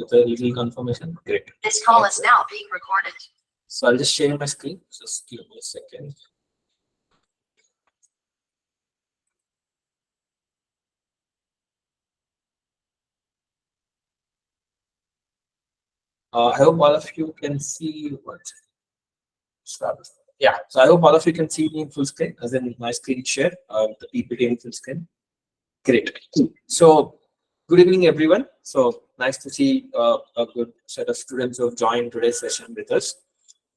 with a legal confirmation. Great. This call is now being recorded. So I'll just share my screen. Just give me a second. I hope all of you can see what. Yeah, so I hope all of you can see me in full screen, as in my screen share, the PPT in full screen. Great. So, good evening, everyone. So, nice to see a good set of students who have joined today's session with us.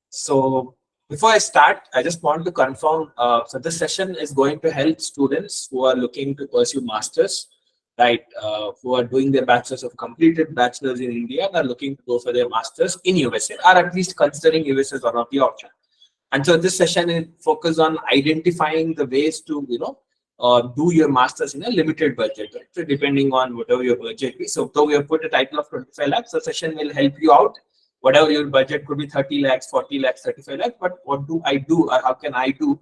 So, before I start, I just want to confirm. So, this session is going to help students who are looking to pursue masters, right? Who are doing their bachelor's or completed bachelor's in India and are looking to go for their masters in USA, or at least considering USA as one of the options. And so this session is focused on identifying the ways to, do your masters in a limited budget, right? So depending on whatever your budget is. So though we have put a title of 25 lakhs, the session will help you out. Whatever your budget could be 30 lakhs, 40 lakhs, 35 lakhs, but what do I do or how can I do,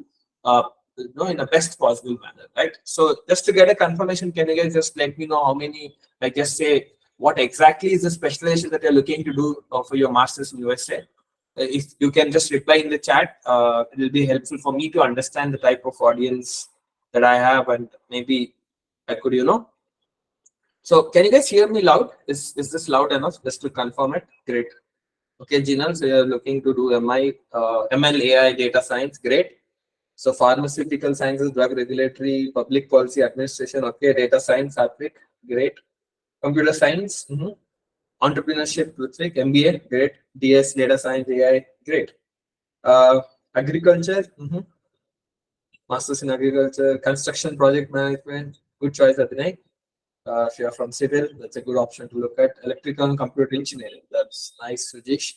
in the best possible manner, right? So just to get a confirmation, can you guys just let me know how many, like just say, what exactly is the specialization that you're looking to do for your masters in USA? If you can just reply in the chat, it will be helpful for me to understand the type of audience that I have, and maybe I could, So can you guys hear me loud? Is this loud enough? Just to confirm it. Great. Okay, Jinal, so you're looking to do ML, AI, data science. Great. So pharmaceutical sciences, drug regulatory, public policy administration. Okay, data science, Applic. Great. Computer science. Entrepreneurship, Ruthvik, MBA, great. DS, data science, AI, great. Agriculture, masters in agriculture, construction project management, good choice, Abhinay. If you're from civil, that's a good option to look at. Electrical and computer engineering, that's nice, Sujesh.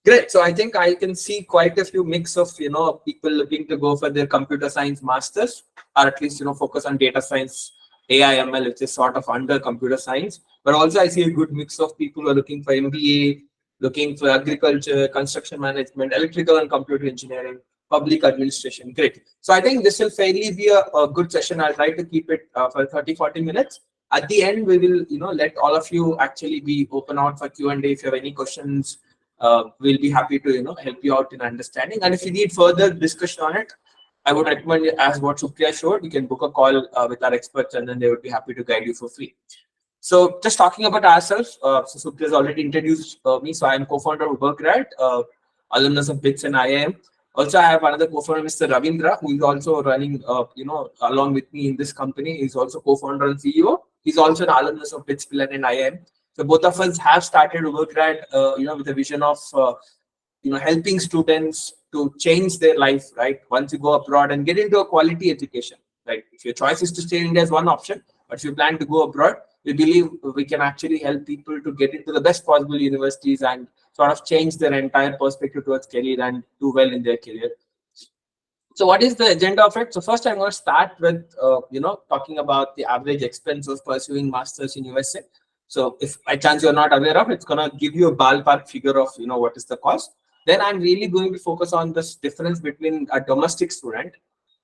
Great. So I think I can see quite a few mix of people looking to go for their computer science masters, or at least focus on data science, AI, ML, which is sort of under computer science. But also I see a good mix of people who are looking for MBA, looking for agriculture, construction management, electrical and computer engineering, public administration. Great. So I think this will fairly be a good session. I'll try to keep it for 30-40 minutes. At the end, we will let all of you actually be open out for Q&A if you have any questions. We'll be happy to help you out in understanding, and if you need further discussion on it, I would recommend, as what Supriya showed, you can book a call with our experts, and then they would be happy to guide you for free. So just talking about ourselves, so Supriya has already introduced me. So I am co-founder of Ubergrad, alumnus of BITS and IIM. Also, I have another co-founder, Mr. Ravindra, who is also running, along with me in this company. He's also co-founder and CEO. He's also an alumnus of BITS and IIM. So both of us have started Ubergrad, with a vision of, helping students to change their life, right? Once you go abroad and get into a quality education, right? If your choice is to stay in India is one option, but if you plan to go abroad, we believe we can actually help people to get into the best possible universities and sort of change their entire perspective towards career and do well in their career. So what is the agenda of it? So first I'm going to start with, talking about the average expense of pursuing masters in USA. So if by chance you're not aware of, it's going to give you a ballpark figure of, what is the cost. Then I'm really going to focus on this difference between a domestic student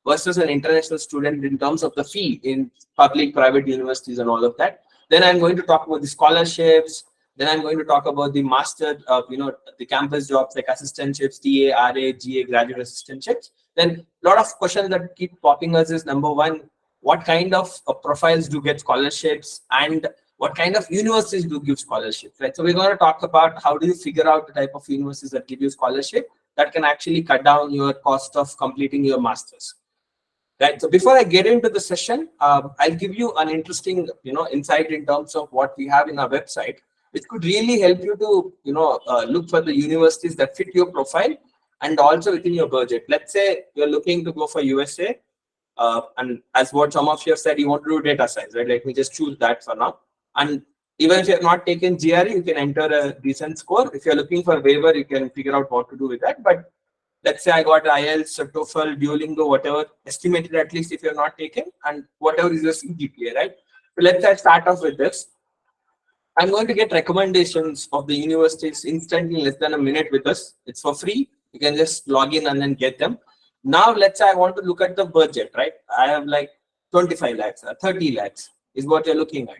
versus an international student in terms of the fee in public, private universities and all of that. Then I'm going to talk about the scholarships. Then I'm going to talk about the master, the campus jobs like assistantships, TA, RA, GA, graduate assistantships. Then a lot of questions that keep popping us is, number one, what kind of profiles do get scholarships, and what kind of universities do give scholarships, right? So we're going to talk about how do you figure out the type of universities that give you scholarship that can actually cut down your cost of completing your masters, right? So before I get into the session, I'll give you an interesting, insight in terms of what we have in our website, which could really help you to, look for the universities that fit your profile and also within your budget. Let's say you're looking to go for USA, and as what some of you have said, you want to do data science, right? Let me just choose that for now. And even if you have not taken GRE, you can enter a decent score. If you're looking for a waiver, you can figure out what to do with that. But let's say I got IELTS, TOEFL, Duolingo, whatever, estimated at least if you're not taken, and whatever is your CGPA, right? So let's say I start off with this. I'm going to get recommendations of the universities instantly in less than a minute with us. It's for free. You can just log in and then get them. Now, let's say I want to look at the budget, right? I have like 25 lakhs or 30 lakhs is what you're looking at.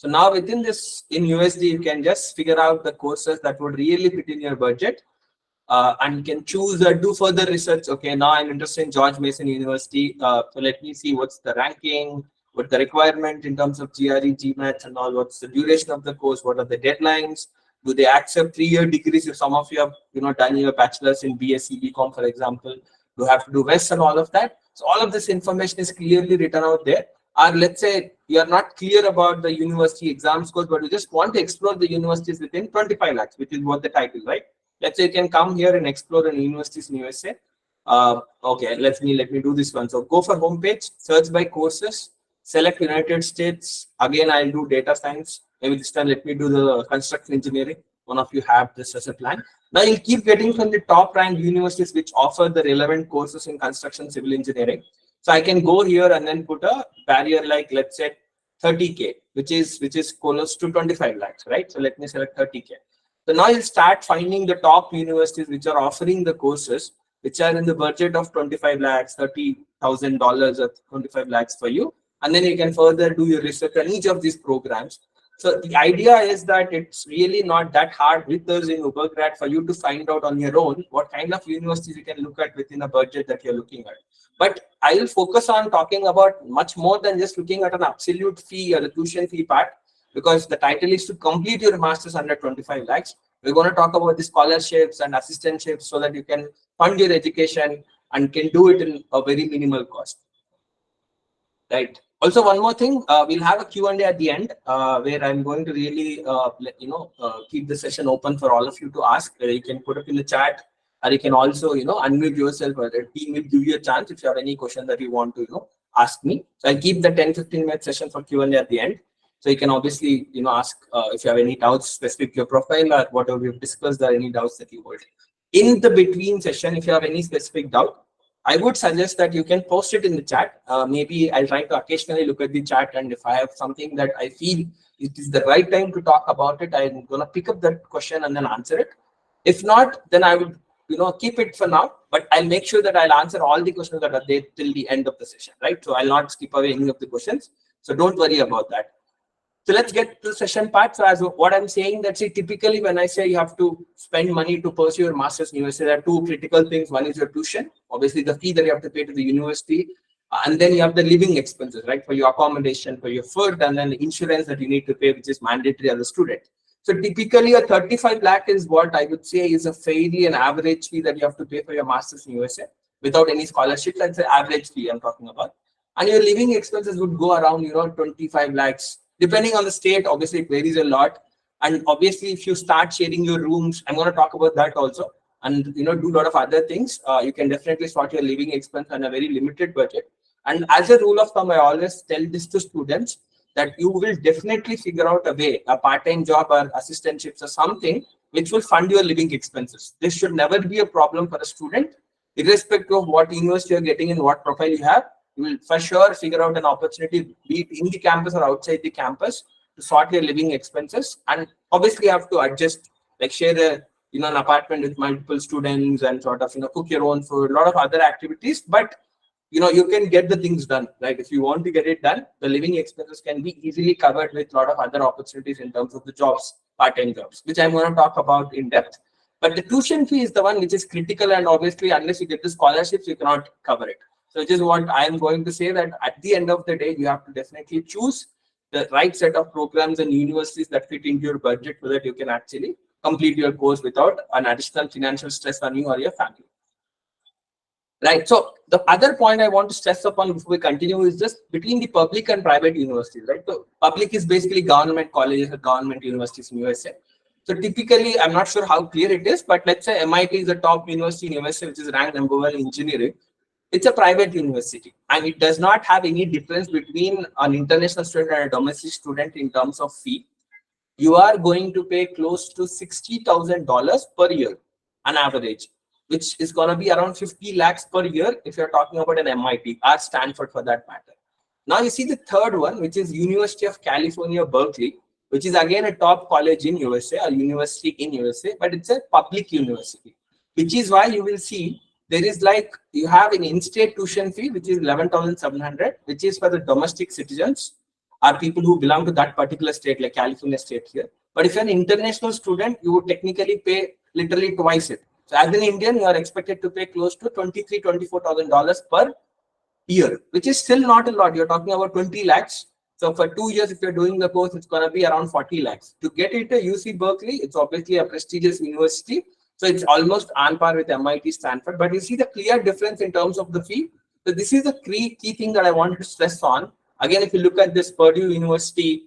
So now within this in USD, you can just figure out the courses that would really fit in your budget. And you can choose do further research. Okay, now I'm interested in George Mason University. So let me see what's the ranking, what the requirement in terms of GRE, GMAT, and all. What's the duration of the course? What are the deadlines? Do they accept 3-year degrees? If some of you have done your bachelor's in BSc, BCom, for example, you have to do West and all of that. So all of this information is clearly written out there. Or let's say you are not clear about the university exam scores, but you just want to explore the universities within 25 lakhs, which is what the title, right? Let's say you can come here and explore the universities in USA. Okay, let me do this one. So go for homepage, search by courses, select United States. Again, I'll do data science. Maybe this time let me do the construction engineering. One of you have this as a plan. Now you'll keep getting from the top ranked universities which offer the relevant courses in construction civil engineering. So I can go here and then put a barrier like, let's say 30K, which is close to 25 lakhs, right? So let me select 30K. So now you'll start finding the top universities which are offering the courses which are in the budget of 25 lakhs, $30,000 or 25 lakhs for you. And then you can further do your research on each of these programs. So the idea is that it's really not that hard with us in Ubergrad for you to find out on your own what kind of universities you can look at within a budget that you're looking at. But I will focus on talking about much more than just looking at an absolute fee or the tuition fee part, because the title is to complete your master's under 25 lakhs. We're going to talk about the scholarships and assistantships so that you can fund your education and can do it in a very minimal cost. Right. Also, one more thing, we'll have a Q&A at the end where I'm going to really keep the session open for all of you to ask. You can put it in the chat, or you can also unmute yourself, or the team will give you a chance if you have any question that you want to ask me. So I'll keep the 10-15 minute session for Q&A at the end. So you can obviously ask if you have any doubts specific to your profile or whatever we've discussed, or any doubts that you hold. In the between session, if you have any specific doubt, I would suggest that you can post it in the chat. Maybe I'll try to occasionally look at the chat, and if I have something that I feel it is the right time to talk about it, I'm gonna pick up that question and then answer it. If not, then I would keep it for now, but I'll make sure that I'll answer all the questions that are there till the end of the session, right? So I'll not skip away any of the questions. So don't worry about that. So let's get to the session part. So as what I'm saying, that typically when I say you have to spend money to pursue your master's in USA, there are two critical things. One is your tuition, obviously the fee that you have to pay to the university, and then you have the living expenses, right? For your accommodation, for your food, and then the insurance that you need to pay, which is mandatory as a student. So typically a 35 lakh is what I would say is a fairly an average fee that you have to pay for your master's in USA without any scholarship. That's the average fee I'm talking about. And your living expenses would go around 25 lakhs. Depending on the state, obviously it varies a lot. And obviously, if you start sharing your rooms, I'm going to talk about that also, and do a lot of other things. You can definitely start your living expense on a very limited budget. And as a rule of thumb, I always tell this to students that you will definitely figure out a way, a part-time job or assistantships or something which will fund your living expenses. This should never be a problem for a student, irrespective of what university you're getting and what profile you have. You will for sure figure out an opportunity, be it in the campus or outside the campus, to sort your living expenses. And obviously you have to adjust, like share an apartment with multiple students and sort of cook your own food, a lot of other activities. But you can get the things done, right? If you want to get it done, the living expenses can be easily covered with a lot of other opportunities in terms of the jobs, part-time jobs, which I'm going to talk about in depth. But the tuition fee is the one which is critical, and obviously unless you get the scholarships, you cannot cover it. So which is what I am going to say, that at the end of the day, you have to definitely choose the right set of programs and universities that fit into your budget so that you can actually complete your course without an additional financial stress on you or your family. Right. So the other point I want to stress upon before we continue is just between the public and private universities, right? So public is basically government colleges or government universities in USA. So typically, I'm not sure how clear it is, but let's say MIT is the top university in USA, which is ranked #1 in engineering. It's a private university, and it does not have any difference between an international student and a domestic student in terms of fee. You are going to pay close to $60,000 per year on average, which is going to be around 50 lakhs per year if you're talking about an MIT or Stanford for that matter. Now you see the third one, which is University of California, Berkeley, which is again a top college in USA or university in USA, but it's a public university, which is why you will see there is you have an in-state tuition fee, which is 11,700, which is for the domestic citizens. are people who belong to that particular state, like California state here. But if you're an international student, you would technically pay literally twice it. So as an Indian, you are expected to pay close to $24,000 per year, which is still not a lot. You're talking about 20 lakhs. So for 2 years, if you're doing the course, it's going to be around 40 lakhs. To get into UC Berkeley, it's obviously a prestigious university. So it's almost on par with MIT, Stanford. But you see the clear difference in terms of the fee. So this is the key thing that I want to stress on. Again, if you look at this Purdue University,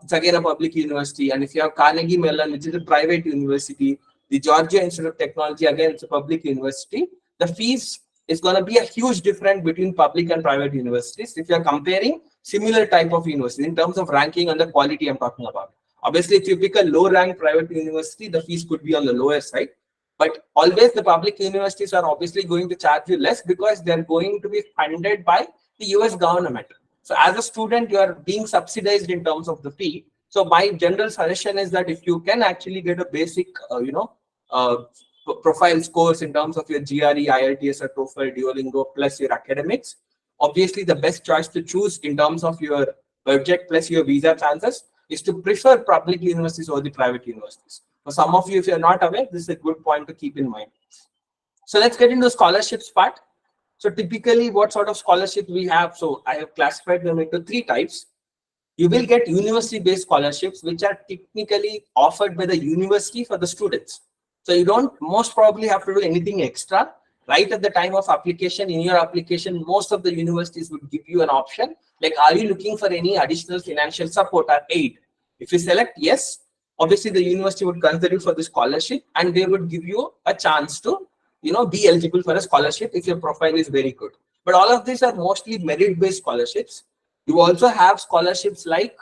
it's again a public university. And if you have Carnegie Mellon, which is a private university, the Georgia Institute of Technology, again, it's a public university. The fees is going to be a huge difference between public and private universities if you're comparing similar type of universities in terms of ranking and the quality I'm talking about. Obviously, if you pick a low rank private university, the fees could be on the lower side. But always the public universities are obviously going to charge you less because they're going to be funded by the US government. So as a student, you are being subsidized in terms of the fee. So my general suggestion is that if you can actually get a basic, profile scores in terms of your GRE, IELTS, or TOEFL, Duolingo, plus your academics, obviously the best choice to choose in terms of your budget plus your visa chances is to prefer public universities over the private universities. For some of you, if you're not aware, this is a good point to keep in mind. So let's get into scholarships part. So typically, what sort of scholarship we have? So I have classified them into 3 types. You will get university-based scholarships, which are technically offered by the university for the students. So you don't most probably have to do anything extra. Right at the time of application, in your application, most of the universities would give you an option. Like, are you looking for any additional financial support or aid? If you select yes, obviously the university would consider you for the scholarship and they would give you a chance to, be eligible for a scholarship if your profile is very good. But all of these are mostly merit-based scholarships. You also have scholarships like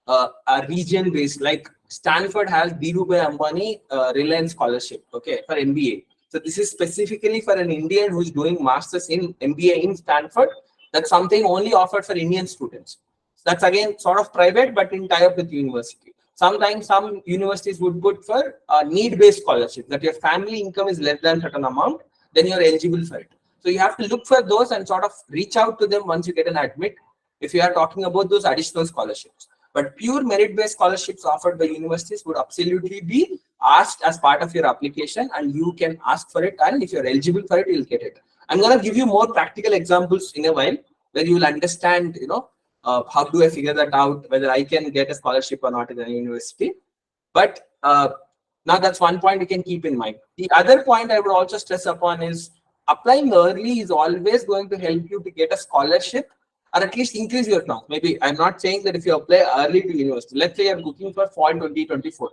a region-based, like Stanford has Dhirubhai Ambani Reliance Scholarship, okay, for MBA. So this is specifically for an Indian who's doing masters in MBA in Stanford. That's something only offered for Indian students. That's again sort of private, but in tie-up with university. Sometimes some universities would put for a need-based scholarship, that your family income is less than certain amount, then you're eligible for it. So you have to look for those and sort of reach out to them once you get an admit, if you are talking about those additional scholarships. But pure merit-based scholarships offered by universities would absolutely be asked as part of your application, and you can ask for it, and if you're eligible for it, you'll get it. I'm going to give you more practical examples in a while where you will understand, how do I figure that out, whether I can get a scholarship or not in a university. But now that's one point you can keep in mind. The other point I would also stress upon is applying early is always going to help you to get a scholarship or at least increase your chance. Maybe I'm not saying that if you apply early to university, let's say you're looking for fall 2024.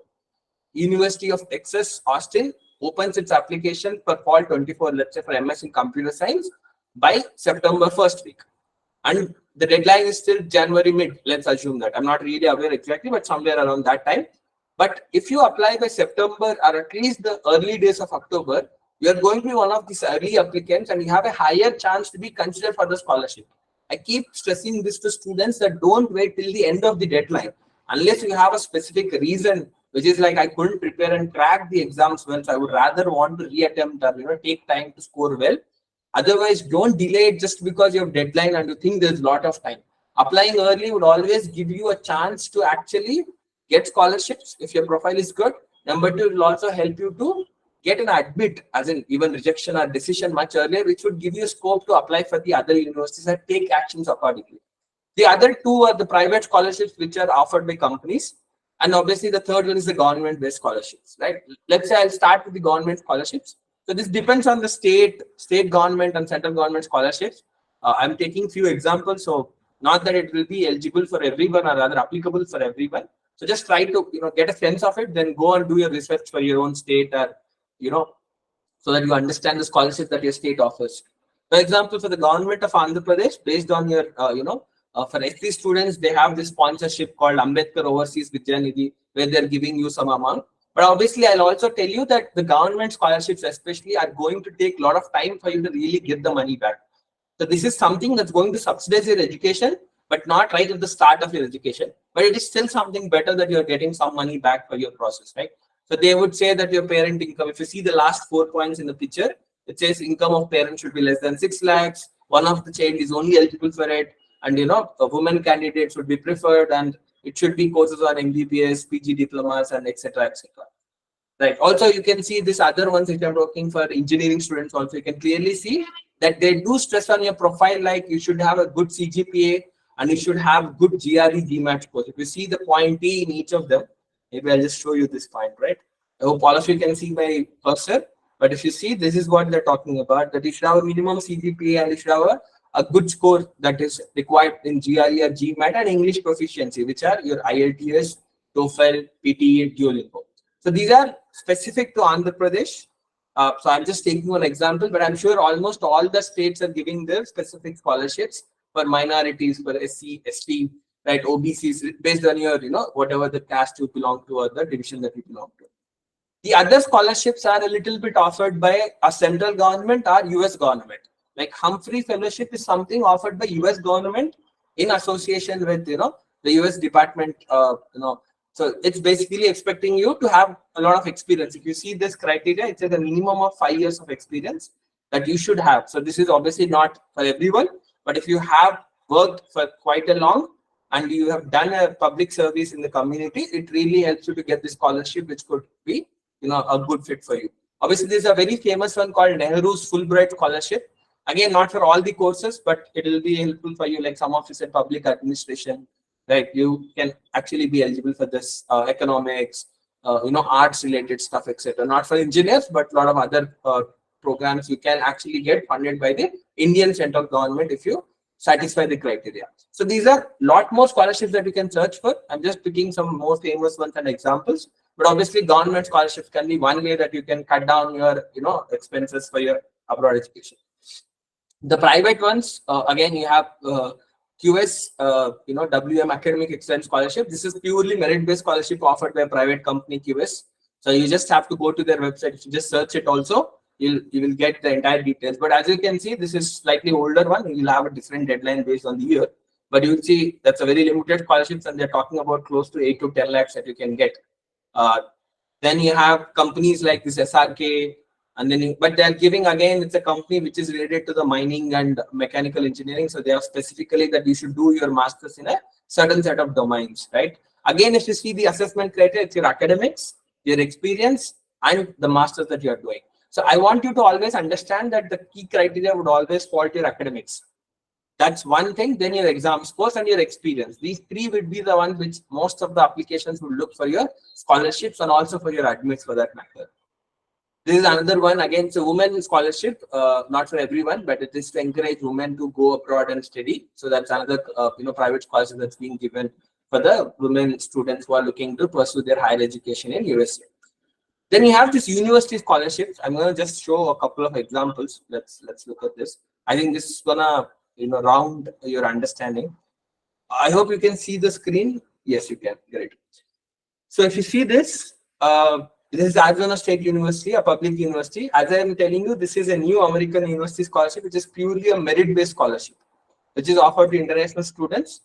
University of Texas, Austin opens its application for fall 24, let's say for MS in computer science by September 1st week. And the deadline is still January mid, let's assume that. I'm not really aware exactly, but somewhere around that time. But if you apply by September or at least the early days of October, you're going to be one of these early applicants and you have a higher chance to be considered for the scholarship. I keep stressing this to students that don't wait till the end of the deadline. Unless you have a specific reason, which is like I couldn't prepare and crack the exams well, so I would rather want to reattempt or take time to score well. Otherwise, don't delay it just because you have deadline and you think there's a lot of time. Applying early would always give you a chance to actually get scholarships if your profile is good. Number 2, it will also help you to get an admit, as in even rejection or decision much earlier, which would give you scope to apply for the other universities and take actions accordingly. The other 2 are the private scholarships, which are offered by companies. And obviously the third one is the government-based scholarships, right? Let's say I'll start with the government scholarships. So this depends on the state government and central government scholarships. I'm taking few examples. So not that it will be eligible for everyone or rather applicable for everyone. So just try to, get a sense of it, then go and do your research for your own state or, so that you understand the scholarships that your state offers. For example, for the government of Andhra Pradesh, based on your, for SC students, they have this sponsorship called Ambedkar Overseas Vidya Nidhi, where they're giving you some amount. But obviously, I'll also tell you that the government scholarships especially are going to take a lot of time for you to really get the money back. So this is something that's going to subsidize your education, but not right at the start of your education. But it is still something better that you're getting some money back for your process, right? So they would say that your parent income, if you see the last 4 points in the picture, it says income of parents should be less than 6 lakhs. One of the child is only eligible for it. and women candidates would be preferred, and it should be courses on MBBS, PG diplomas, and etc. etc. Right. Also, you can see this other ones which I'm talking for engineering students. Also, you can clearly see that they do stress on your profile, like you should have a good CGPA and you should have good GRE GMAT scores. If you see the point T in each of them, maybe I'll just show you this point, right? I hope all of you can see my cursor. But if you see, this is what they're talking about, that you should have a minimum CGPA and you should have a good score that is required in GRE or GMAT, and English proficiency, which are your IELTS, TOEFL, PTE, Duolingo. So these are specific to Andhra Pradesh. So I'm just taking one example, but I'm sure almost all the states are giving their specific scholarships for minorities, for SC, ST, right, OBCs, based on your, whatever the caste you belong to or the division that you belong to. The other scholarships are a little bit offered by a central government or US government. Like Humphrey Fellowship is something offered by US government in association with, the US Department, So it's basically expecting you to have a lot of experience. If you see this criteria, it says a minimum of 5 years of experience that you should have. So this is obviously not for everyone, but if you have worked for quite a long and you have done a public service in the community, it really helps you to get this scholarship, which could be, a good fit for you. Obviously, there's a very famous one called Nehru's Fulbright Scholarship. Again, not for all the courses, but it will be helpful for you, like some of you said public administration, right? You can actually be eligible for this economics, arts related stuff, etc. Not for engineers, but a lot of other programs you can actually get funded by the Indian central government if you satisfy the criteria. So these are a lot more scholarships that you can search for. I'm just picking some more famous ones and examples. But obviously, government scholarships can be one way that you can cut down your expenses for your abroad education. The private ones, again, you have QS, WM Academic Excellence Scholarship. This is purely merit-based scholarship offered by a private company, QS. So you just have to go to their website. If you just search it also, you will get the entire details. But as you can see, this is slightly older one. You'll have a different deadline based on the year. But you'll see that's a very limited scholarships, and they're talking about close to 8 to 10 lakhs that you can get. Then you have companies like this SRK, and then but they're giving, again, it's a company which is related to the mining and mechanical engineering. So they have specifically that you should do your master's in a certain set of domains, right? Again, if you see the assessment criteria, it's your academics, your experience, and the master's that you are doing. So I want you to always understand that the key criteria would always fall to your academics. That's one thing. Then your exam scores and your experience. These three would be the ones which most of the applications would look for your scholarships and also for your admits for that matter. This is another one. Again, it's a women scholarship, not for everyone, but it is to encourage women to go abroad and study. So that's another, private scholarship that's being given for the women students who are looking to pursue their higher education in USA. Then you have this university scholarships. I'm going to just show a couple of examples. Let's look at this. I think this is gonna round your understanding. I hope you can see the screen. Yes, you can. Great. So if you see this, this is Arizona State University, a public university. As I am telling you, this is a new American university scholarship, which is purely a merit-based scholarship, which is offered to international students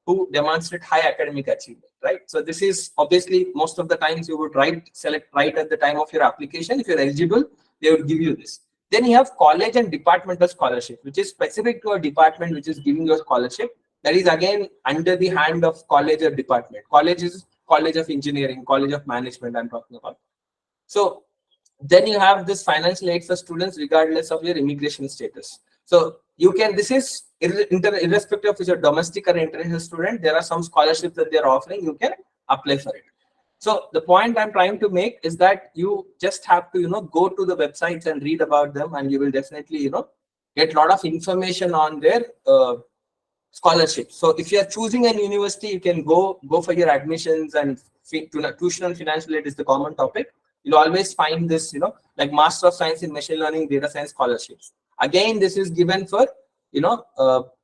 who demonstrate high academic achievement, right? So this is obviously most of the times you would select right at the time of your application. If you're eligible, they would give you this. Then you have college and departmental scholarship, which is specific to a department which is giving you a scholarship. That is again under the hand of college or department. College is College of Engineering, College of Management I'm talking about. So then you have this financial aid for students regardless of your immigration status. So you can, this is irrespective of if you're domestic or international student, there are some scholarships that they're offering, you can apply for it. So the point I'm trying to make is that you just have to, go to the websites and read about them, and you will definitely, get a lot of information on their scholarships. So if you are choosing an university, you can go for your admissions, and tuition and financial aid is the common topic. You'll always find this, like Master of Science in Machine Learning, Data Science scholarships. Again, this is given for,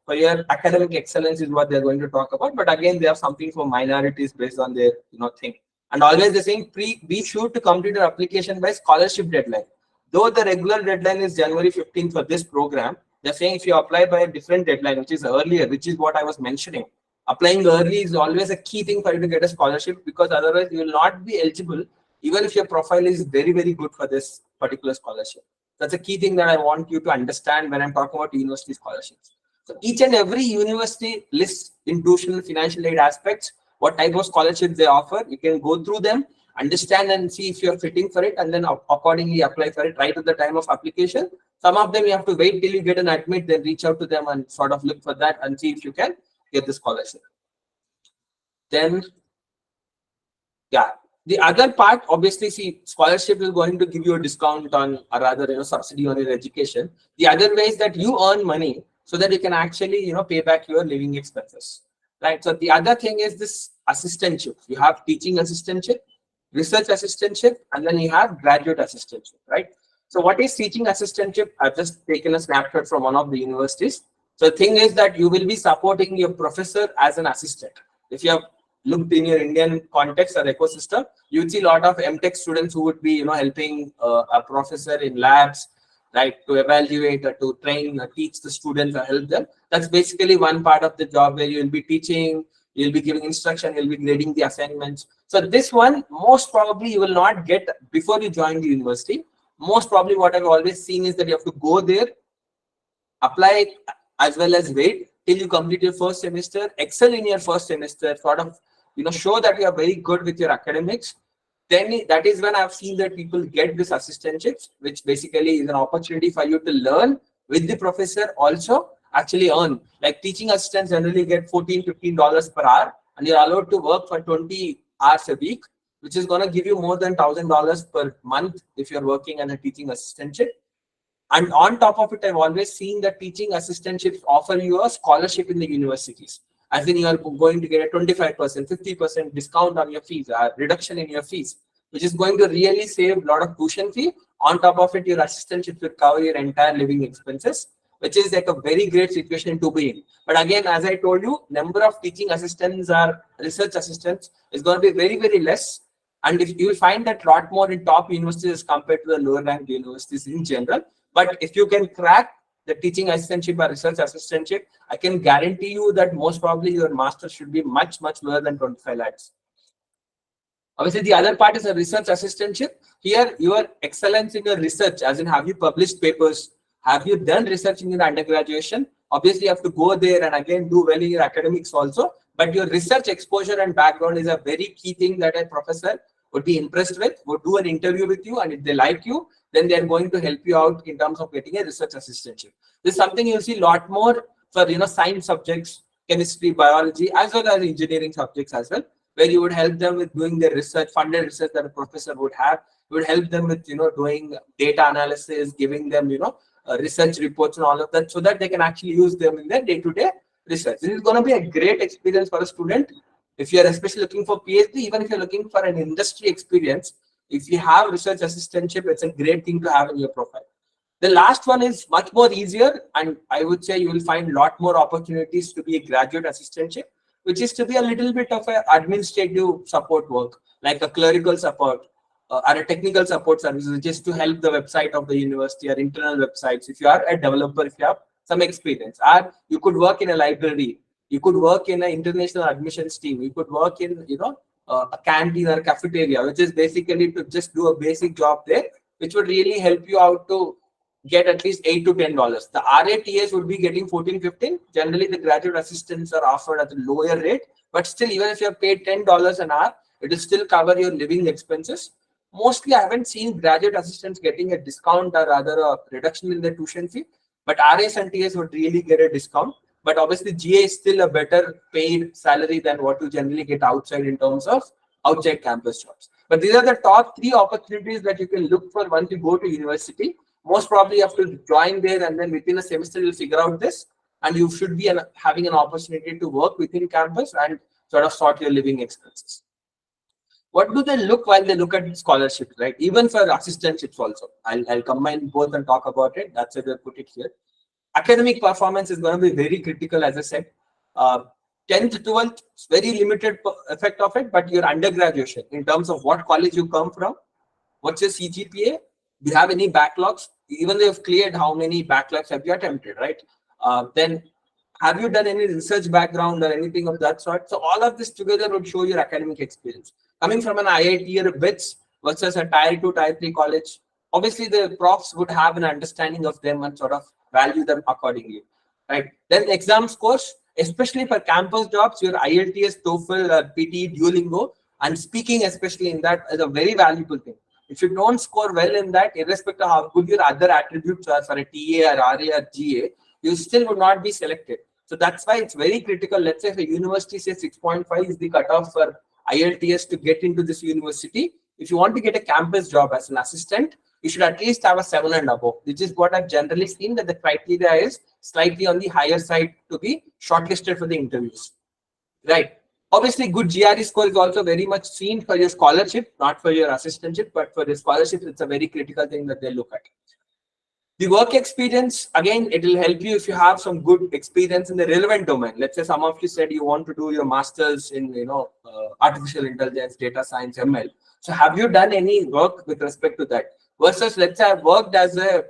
for your academic excellence is what they're going to talk about. But again, they have something for minorities based on their, thing. And always the same, be sure to complete your application by scholarship deadline. Though the regular deadline is January 15th for this program, they're saying if you apply by a different deadline, which is earlier, which is what I was mentioning, applying early is always a key thing for you to get a scholarship, because otherwise you will not be eligible even if your profile is very, very good for this particular scholarship. That's a key thing that I want you to understand when I'm talking about university scholarships. So each and every university lists institutional financial aid aspects, what type of scholarships they offer. You can go through them, understand and see if you're fitting for it, and then accordingly apply for it right at the time of application. Some of them you have to wait till you get an admit, then reach out to them and sort of look for that and see if you can get the scholarship. Then, yeah, the other part, obviously, see, scholarship is going to give you a discount on, or rather, subsidy on your education. The other way is that you earn money so that you can actually, pay back your living expenses, right? So the other thing is this assistantship. You have teaching assistantship, research assistantship, and then you have graduate assistantship, right? So what is teaching assistantship? I've just taken a snapshot from one of the universities. So the thing is that you will be supporting your professor as an assistant. If you have looked in your Indian context or ecosystem, you would see a lot of MTech students who would be, helping a professor in labs, right, to evaluate or to train or teach the students or help them. That's basically one part of the job where you will be teaching, you'll be giving instruction, you'll be grading the assignments. So this one, most probably you will not get before you join the university. Most probably what I've always seen is that you have to go there, apply, as well as wait till you complete your first semester, excel in your first semester, sort of, show that you are very good with your academics. Then that is when I've seen that people get this assistantships, which basically is an opportunity for you to learn with the professor, also actually earn. Like teaching assistants generally get $14-15 per hour, and you're allowed to work for 20 hours a week, which is going to give you more than $1,000 per month if you're working on a teaching assistantship. And on top of it, I've always seen that teaching assistantships offer you a scholarship in the universities. As in, you are going to get a 25%, 50% discount on your fees, a reduction in your fees, which is going to really save a lot of tuition fee. On top of it, your assistantship will cover your entire living expenses, which is like a very great situation to be in. But again, as I told you, number of teaching assistants or research assistants is going to be very, very less. And if you will find that a lot more in top universities compared to the lower ranked universities in general. But if you can crack the teaching assistantship or research assistantship, I can guarantee you that most probably your master should be much, much lower than 25 lakhs. Obviously, the other part is a research assistantship. Here, your excellence in your research, as in have you published papers, have you done research in your undergraduation? Obviously, you have to go there and again do well in your academics also. But your research exposure and background is a very key thing that a professor would be impressed with, would do an interview with you, and if they like you, then they're going to help you out in terms of getting a research assistantship. This is something you'll see a lot more for science subjects, chemistry, biology, as well as engineering subjects as well, where you would help them with doing their research, funded research that a professor would have. You would help them with doing data analysis, giving them research reports and all of that, so that they can actually use them in their day-to-day research. This is going to be a great experience for a student. If you're especially looking for PhD, even if you're looking for an industry experience, if you have research assistantship, it's a great thing to have in your profile. The last one is much more easier, and I would say you will find a lot more opportunities to be a graduate assistantship, which is to be a little bit of an administrative support work, like a clerical support or a technical support services, just to help the website of the university or internal websites. If you are a developer, if you have some experience, or you could work in a library, you could work in an international admissions team, you could work in a canteen or a cafeteria, which is basically to just do a basic job there, which would really help you out to get at least $8 to $10. The RATS would be getting 14, 15. Generally, the graduate assistants are offered at a lower rate, but still, even if you have paid $10 an hour, it will still cover your living expenses. Mostly, I haven't seen graduate assistants getting a discount or rather a reduction in their tuition fee, but RAs and TS would really get a discount. But obviously, GA is still a better paid salary than what you generally get outside in terms of outside campus jobs. But these are the top 3 opportunities that you can look for once you go to university. Most probably you have to join there, and then within a semester you'll figure out this, and you should be having an opportunity to work within campus and sort of sort your living expenses. What do they look while they look at scholarships, right? Even for assistantships also. I'll combine both and talk about it. That's why I put it here. Academic performance is going to be very critical, as I said. 10th, 12th, very limited effect of it, but your undergraduation, in terms of what college you come from, what's your CGPA, do you have any backlogs? Even though you've cleared, how many backlogs have you attempted, right? Then have you done any research background or anything of that sort? So all of this together would show your academic experience. Coming from an IIT or a BITS versus a Tier 2, Tier 3 college, obviously the profs would have an understanding of them and sort of value them accordingly. right? Then exam scores, especially for campus jobs, your IELTS, TOEFL, PT, Duolingo, and speaking especially in that is a very valuable thing. If you don't score well in that, irrespective of how good your other attributes are for a TA or RA or GA, you still would not be selected. So that's why it's very critical. Let's say if a university says 6.5 is the cutoff for IELTS to get into this university. If you want to get a campus job as an assistant, you should at least have a 7 and above, which is what I've generally seen that the criteria is slightly on the higher side to be shortlisted for the interviews, right? Obviously, good GRE score is also very much seen for your scholarship, not for your assistantship, but for the scholarship, it's a very critical thing that they look at. The work experience, again, it will help you if you have some good experience in the relevant domain. Let's say some of you said you want to do your masters in, artificial intelligence, data science, ML. So have you done any work with respect to that? Versus, let's say I've worked as a,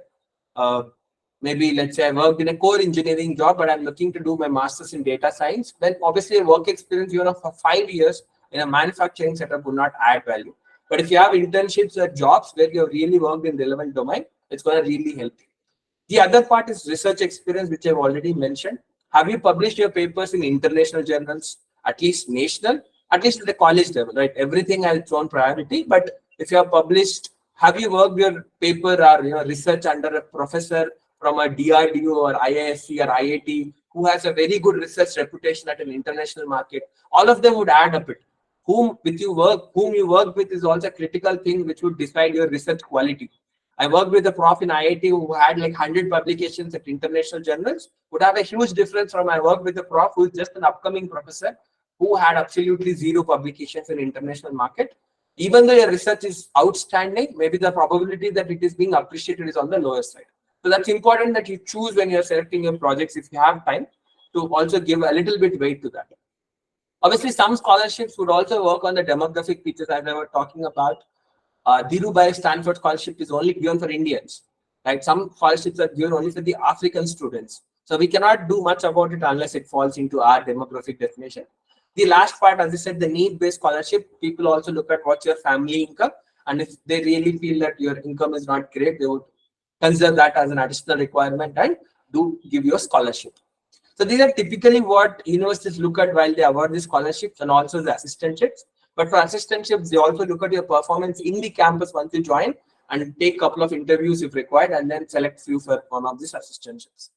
maybe let's say I worked in a core engineering job, but I'm looking to do my masters in data science. Then obviously a work experience, for 5 years in a manufacturing setup would not add value. But if you have internships or jobs where you've really worked in relevant domain, it's going to really help you. The other part is research experience, which I've already mentioned. Have you published your papers in international journals, at least national, at least at the college level, right? Everything has its own priority. But if you have published, have you worked your paper or research under a professor from a DRDO or IISc or IIT who has a very good research reputation at an international market? All of them would add up it. Whom you work with is also a critical thing which would decide your research quality. I worked with a prof in IIT who had like 100 publications at international journals, would have a huge difference from I worked with a prof who is just an upcoming professor who had absolutely 0 publications in international market. Even though your research is outstanding, maybe the probability that it is being appreciated is on the lower side. So that's important that you choose when you're selecting your projects, if you have time, to also give a little bit weight to that. Obviously, some scholarships would also work on the demographic features as I was talking about. Dhirubhai Stanford scholarship is only given for Indians. Right? Some scholarships are given only for the African students. So we cannot do much about it unless it falls into our demographic definition. The last part, as I said, the need-based scholarship, people also look at what's your family income. And if they really feel that your income is not great, they would consider that as an additional requirement and do give you a scholarship. So these are typically what universities look at while they award the scholarships and also the assistantships. But for assistantships, they also look at your performance in the campus once you join and take a couple of interviews if required and then select you for one of these assistantships.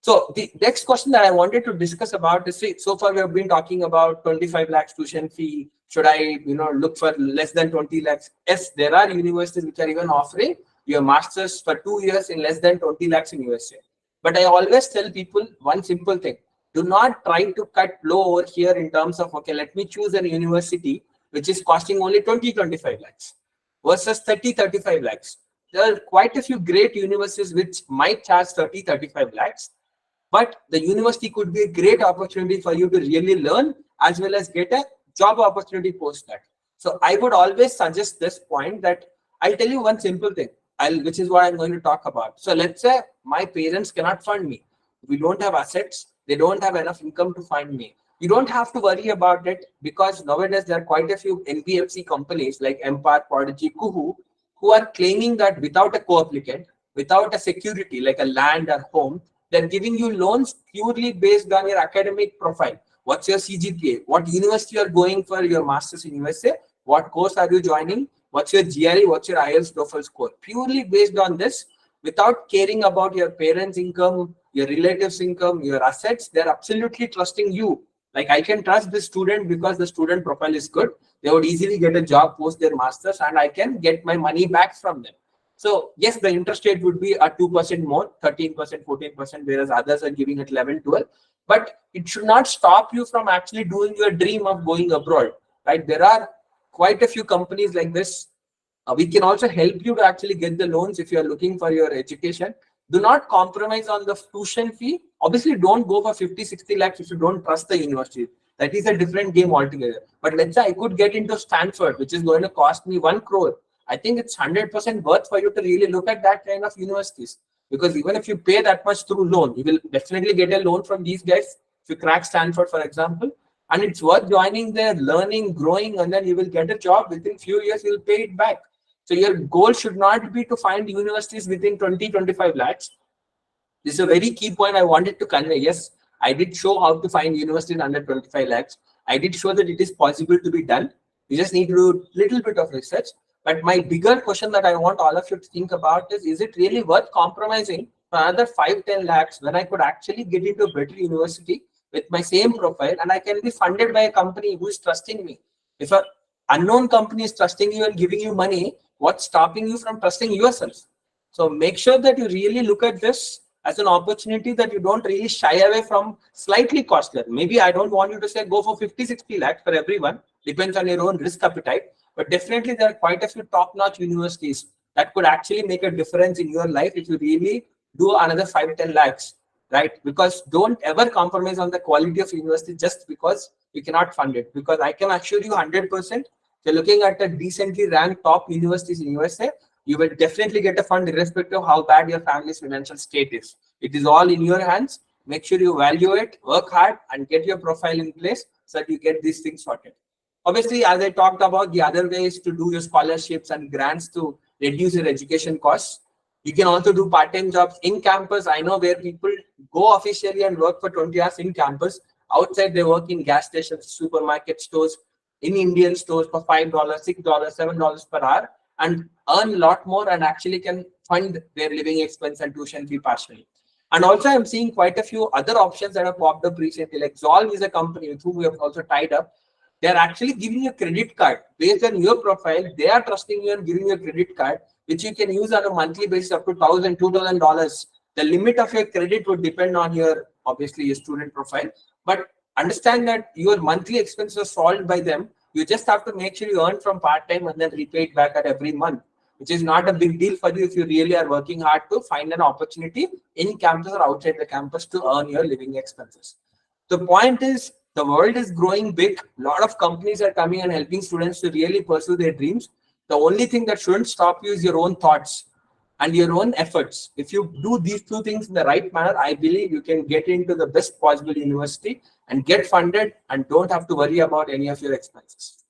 So the next question that I wanted to discuss about is, so far we have been talking about 25 lakhs tuition fee. Should I, look for less than 20 lakhs? Yes, there are universities which are even offering your masters for 2 years in less than 20 lakhs in USA. But I always tell people one simple thing. Do not try to cut low over here in terms of, okay, let me choose a university which is costing only 20-25 lakhs versus 30-35 lakhs. There are quite a few great universities which might charge 30-35 lakhs, but the university could be a great opportunity for you to really learn as well as get a job opportunity post that. So I would always suggest this point that I'll tell you one simple thing, which is what I'm going to talk about. So let's say my parents cannot fund me. We don't have assets. They don't have enough income to fund me. You don't have to worry about it because nowadays there are quite a few NBFC companies like Empire, Prodigy, Kuhu, who are claiming that without a co-applicant, without a security like a land or home, they're giving you loans purely based on your academic profile. What's your CGPA? What university you are going for your master's in USA? What course are you joining? What's your GRE? What's your IELTS TOEFL score? Purely based on this, without caring about your parents' income, your relatives' income, your assets, they're absolutely trusting you. Like I can trust this student because the student profile is good. They would easily get a job post their masters and I can get my money back from them. So yes, the interest rate would be at 2% more, 13%, 14%, whereas others are giving it 11, 12. But it should not stop you from actually doing your dream of going abroad, right? There are quite a few companies like this. We can also help you to actually get the loans if you are looking for your education. Do not compromise on the tuition fee. Obviously, don't go for 50-60 lakhs if you don't trust the university. That is a different game altogether. But let's say I could get into Stanford, which is going to cost me 1 crore. I think it's 100% worth for you to really look at that kind of universities. Because even if you pay that much through loan, you will definitely get a loan from these guys. If you crack Stanford, for example, and it's worth joining there, learning, growing, and then you will get a job within few years, you'll pay it back. So your goal should not be to find universities within 20-25 lakhs. This is a very key point I wanted to convey. Yes, I did show how to find universities under 25 lakhs. I did show that it is possible to be done. You just need to do a little bit of research. But my bigger question that I want all of you to think about is it really worth compromising for another 5-10 lakhs when I could actually get into a better university with my same profile and I can be funded by a company who is trusting me? If an unknown company is trusting you and giving you money, what's stopping you from trusting yourself? So make sure that you really look at this as an opportunity, that you don't really shy away from slightly costlier. Maybe I don't want you to say go for 50-60 lakhs for everyone, depends on your own risk appetite. But definitely there are quite a few top-notch universities that could actually make a difference in your life if you really do another 5-10 lakhs, right? Because don't ever compromise on the quality of university just because you cannot fund it. Because I can assure you 100%, if you're looking at a decently ranked top universities in USA, you will definitely get a fund irrespective of how bad your family's financial state is. It is all in your hands. Make sure you value it, work hard, and get your profile in place so that you get these things sorted. Obviously, as I talked about, the other ways to do your scholarships and grants to reduce your education costs. You can also do part-time jobs in campus. I know where people go officially and work for 20 hours in campus. Outside, they work in gas stations, supermarket stores, in Indian stores for $5, $6, $7 per hour, and earn a lot more and actually can fund their living expense and tuition fee partially. And also, I'm seeing quite a few other options that have popped up recently. Like Zolve is a company with whom we have also tied up. They're actually giving you a credit card based on your profile. They are trusting you and giving you a credit card, which you can use on a monthly basis up to $1,000, $2,000. The limit of your credit would depend on your, obviously, your student profile. But understand that your monthly expenses are solved by them. You just have to make sure you earn from part-time and then repay it back at every month, which is not a big deal for you if you really are working hard to find an opportunity in campus or outside the campus to earn your living expenses. The point is, the world is growing big. A lot of companies are coming and helping students to really pursue their dreams. The only thing that shouldn't stop you is your own thoughts and your own efforts. If you do these two things in the right manner, I believe you can get into the best possible university and get funded and don't have to worry about any of your expenses.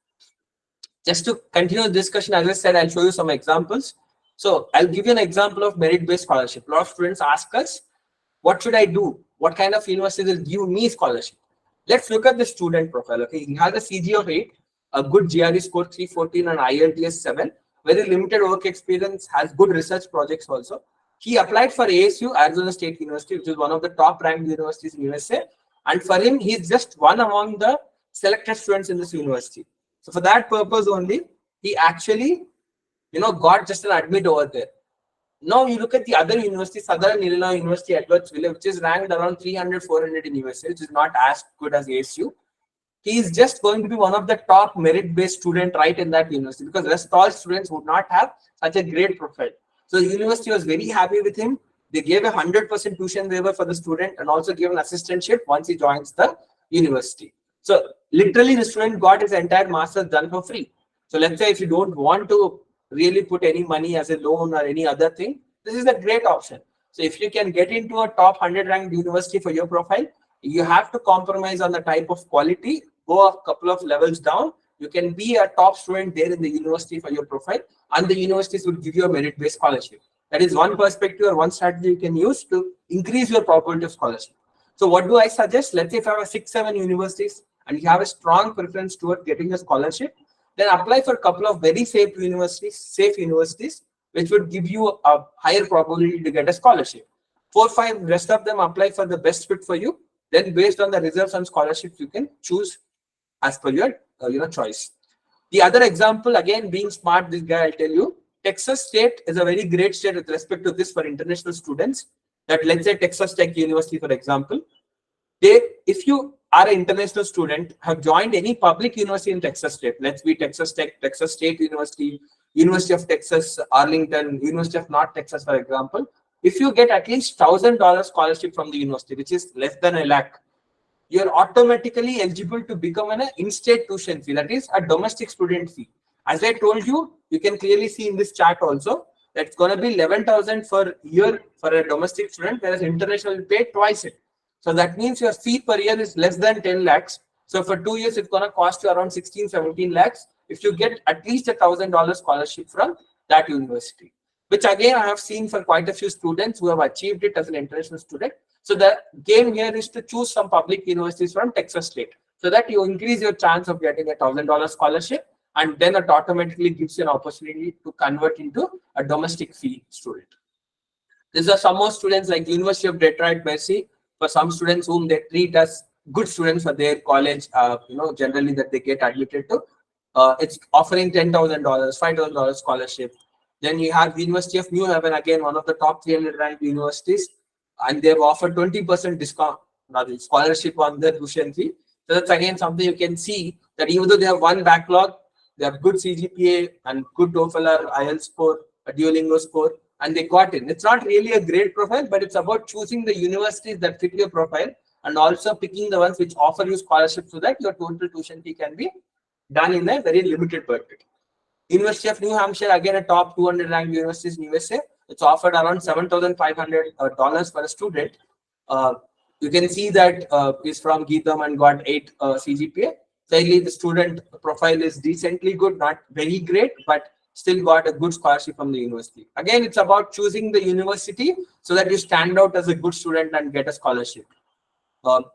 Just to continue the discussion, as I said, I'll show you some examples. So I'll give you an example of merit-based scholarship. A lot of students ask us, what should I do? What kind of university will give me scholarship? Let's look at the student profile. Okay, he has a CG of 8, a good GRE score 314 and IELTS 7, very limited work experience, has good research projects also. He applied for ASU, Arizona State University, which is one of the top ranked universities in USA. And for him, he's just one among the selected students in this university. So for that purpose only, he actually, got just an admit over there. Now you look at the other university, Southern Illinois University, Edwardsville, which is ranked around 300, 400 in USA, which is not as good as ASU. He is just going to be one of the top merit-based student right in that university, because rest all students would not have such a great profile. So the university was very happy with him. They gave a 100% tuition waiver for the student and also gave an assistantship once he joins the university. So literally the student got his entire master's done for free. So let's say if you don't want to really put any money as a loan or any other thing, this is a great option. So if you can get into a top 100 ranked university for your profile, you have to compromise on the type of quality, go a couple of levels down. You can be a top student there in the university for your profile, and the universities will give you a merit-based scholarship. That is one perspective or one strategy you can use to increase your probability of scholarship. So what do I suggest? Let's say if you have a 6-7 universities and you have a strong preference toward getting a scholarship, then apply for a couple of very safe universities, which would give you a higher probability to get a scholarship. 4-5 rest of them apply for the best fit for you. Then based on the results and scholarships, you can choose as per your choice. The other example, again, being smart, this guy, I'll tell you, Texas State is a very great state with respect to this for international students. That let's say Texas Tech University, for example, if you are an international student, have joined any public university in Texas State, let's be Texas Tech, Texas State University, University of Texas, Arlington, University of North Texas, for example, if you get at least $1,000 scholarship from the university, which is less than $1 lakh, you're automatically eligible to become an in-state tuition fee, that is a domestic student fee. As I told you, you can clearly see in this chart also that it's going to be 11,000 per year for a domestic student, whereas international will pay twice it. So that means your fee per year is less than 10 lakhs. So for 2 years, it's going to cost you around 16, 17 lakhs if you get at least $1,000 scholarship from that university. which again I have seen for quite a few students who have achieved it as an international student. So the game here is to choose some public universities from Texas State, so that you increase your chance of getting $1,000 scholarship, and then it automatically gives you an opportunity to convert into a domestic fee student. These are some more students like University of Detroit Mercy, for some students whom they treat as good students for their college, generally that they get admitted to. It's offering $10,000, $5,000 scholarship. Then you have the University of New Haven, again, one of the top 300 ranked universities, and they've offered 20% discount, rather scholarship on their tuition fee. So that's again something you can see that even though they have one backlog, they have good CGPA and good TOEFL or IELTS score, a Duolingo score, and they got in. It's not really a great profile, but it's about choosing the universities that fit your profile and also picking the ones which offer you scholarships so that your total tuition fee can be done in a very limited budget. University of New Hampshire, again a top 200 ranked universities in USA. It's offered around $7,500 for a student. You can see that is from Geetham and got 8 CGPA. Sadly, the student profile is decently good, not very great, but still got a good scholarship from the university. Again, it's about choosing the university so that you stand out as a good student and get a scholarship.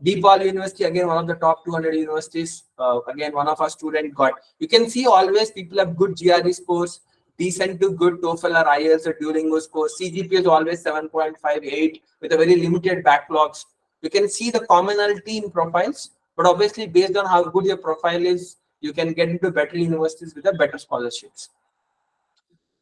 DePaul University, again, one of the top 200 universities. Again, one of our students got. You can see always people have good GRE scores, decent to good TOEFL or IELTS or Duolingo scores. CGPA is always 7.58 with a very limited backlogs. You can see the commonality in profiles, but obviously based on how good your profile is, you can get into better universities with a better scholarships.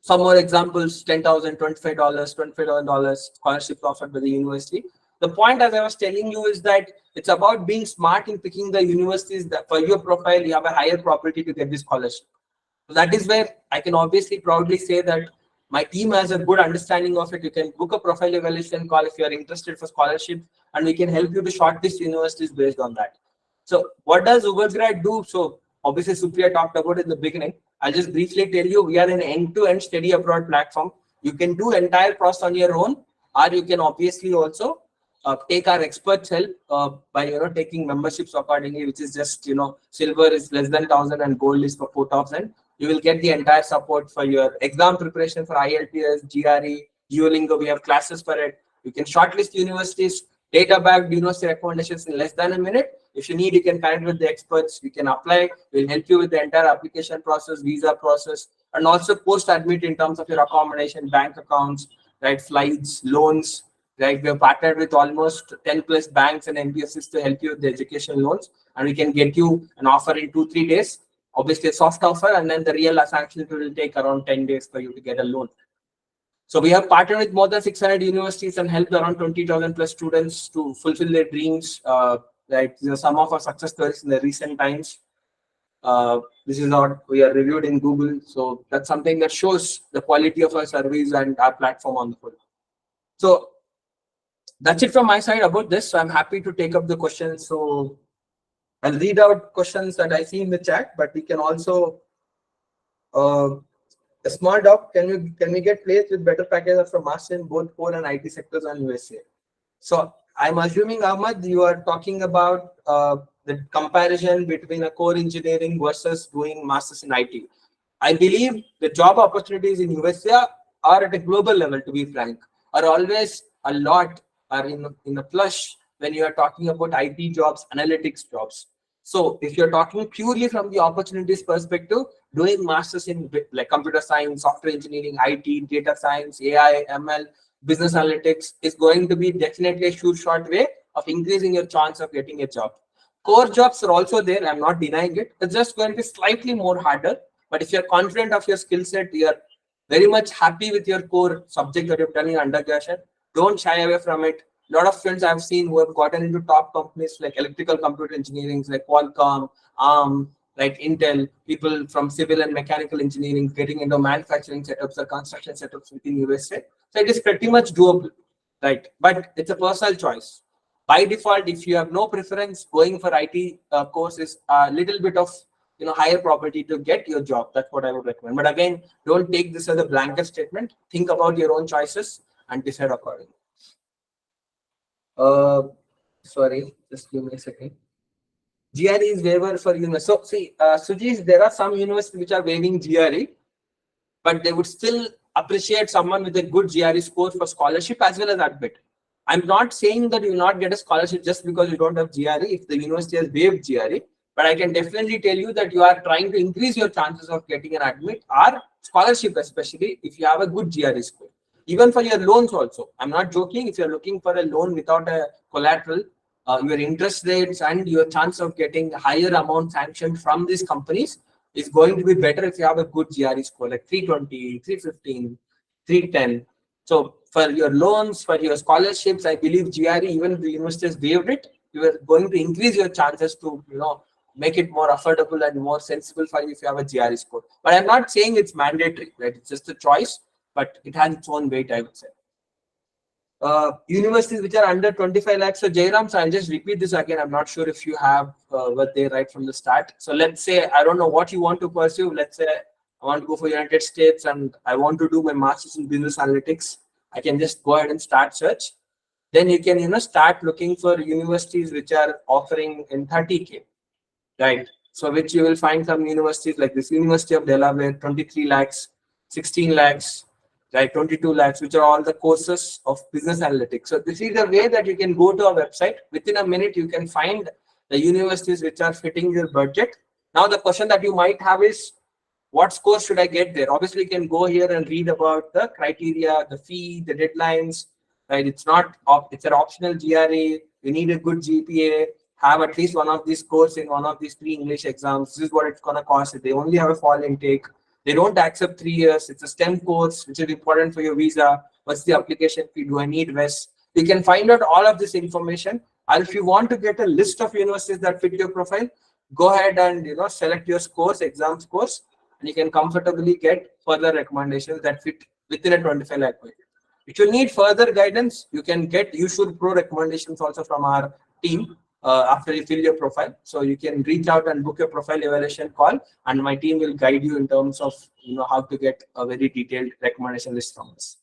Some more examples: $10,000, $25 scholarships offered by the university. The point, as I was telling you, is that it's about being smart in picking the universities that for your profile you have a higher probability to get this scholarship. So that is where I can obviously proudly say that my team has a good understanding of it. You can book a profile evaluation call if you are interested for scholarship, and we can help you to shortlist universities based on that. So what does Ubergrad do? So obviously Supriya talked about it in the beginning. I'll just briefly tell you, we are an end-to-end study abroad platform. You can do entire process on your own, or you can obviously also take our experts help by taking memberships accordingly, which is just silver is less than 1,000 and gold is for 4,000. You will get the entire support for your exam preparation for IELTS, GRE, Duolingo. We have classes for it. You can shortlist universities, data-backed university recommendations in less than a minute. If you need, you can connect with the experts. You can apply. We'll help you with the entire application process, visa process, and also post-admit in terms of your accommodation, bank accounts, right, flights, loans. Right, we have partnered with almost 10 plus banks and NBFCs to help you with the education loans, and we can get you an offer in 2-3 days. Obviously, a soft offer, and then the real sanction will take around 10 days for you to get a loan. So we have partnered with more than 600 universities and helped around 20,000 plus students to fulfill their dreams. Right, these are some of our success stories in the recent times. This is what we are reviewed in Google, so that's something that shows the quality of our service and our platform on the whole. So that's it from my side about this. So I'm happy to take up the questions. So I'll read out questions that I see in the chat, but we can also a small doubt. Can we get placed with better packages from master in both core and IT sectors on USA? So I'm assuming, Ahmad, you are talking about the comparison between a core engineering versus doing masters in IT. I believe the job opportunities in USA are at a global level, to be frank, are always a lot are in a plush when you are talking about IT jobs, analytics jobs. So if you're talking purely from the opportunities perspective, doing masters in like computer science, software engineering, IT, data science, AI, ML, business analytics is going to be definitely a short way of increasing your chance of getting a job. Core jobs are also there. I'm not denying it. It's just going to be slightly more harder. But if you're confident of your skill set, you're very much happy with your core subject that you've done in undergraduate, don't shy away from it. A lot of friends I've seen who have gotten into top companies like electrical computer engineering, like Qualcomm, ARM, like Intel, people from civil and mechanical engineering getting into manufacturing setups or construction setups within USA. So it is pretty much doable, right? But it's a personal choice. By default, if you have no preference, going for IT course is a little bit of higher probability to get your job. That's what I would recommend. But again, don't take this as a blanket statement. Think about your own choices and decide accordingly. Sorry, just give me a second. GRE is waiver for university. So see, Sujesh, there are some universities which are waiving GRE, but they would still appreciate someone with a good GRE score for scholarship as well as admit. I'm not saying that you will not get a scholarship just because you don't have GRE if the university has waived GRE, but I can definitely tell you that you are trying to increase your chances of getting an admit or scholarship, especially if you have a good GRE score. Even for your loans also. I'm not joking. If you're looking for a loan without a collateral, your interest rates and your chance of getting higher amount sanctioned from these companies is going to be better if you have a good GRE score like 320, 315, 310. So for your loans, for your scholarships, I believe GRE, even if the universities waived it, you are going to increase your chances to, make it more affordable and more sensible for you if you have a GRE score. But I'm not saying it's mandatory, right? It's just a choice, but it has its own weight, I would say. Universities which are under 25 lakhs. So Jairam, so I'll just repeat this again. I'm not sure if you have what they right from the start. So let's say, I don't know what you want to pursue. Let's say I want to go for United States and I want to do my master's in business analytics. I can just go ahead and start search. Then you can, start looking for universities which are offering in 30K, right? So which you will find some universities like this University of Delaware, 23 lakhs, 16 lakhs, right, 22 lakhs, which are all the courses of business analytics. So this is the way that you can go to our website. Within a minute, you can find the universities which are fitting your budget. Now, the question that you might have is, what score should I get there? Obviously, you can go here and read about the criteria, the fee, the deadlines, right? It's an optional GRE. You need a good GPA, have at least one of these scores in one of these 3 English exams. This is what it's going to cost. They only have a fall intake. They don't accept 3 years. It's a STEM course, which is important for your visa. What's the application fee? Do I need VES? You can find out all of this information. And if you want to get a list of universities that fit your profile, go ahead and select your scores, exam scores, and you can comfortably get further recommendations that fit within a 25 lakh budget. If you need further guidance, you can get YouShould Pro recommendations also from our team after you fill your profile. So you can reach out and book a profile evaluation call, and my team will guide you in terms of how to get a very detailed recommendation list from us.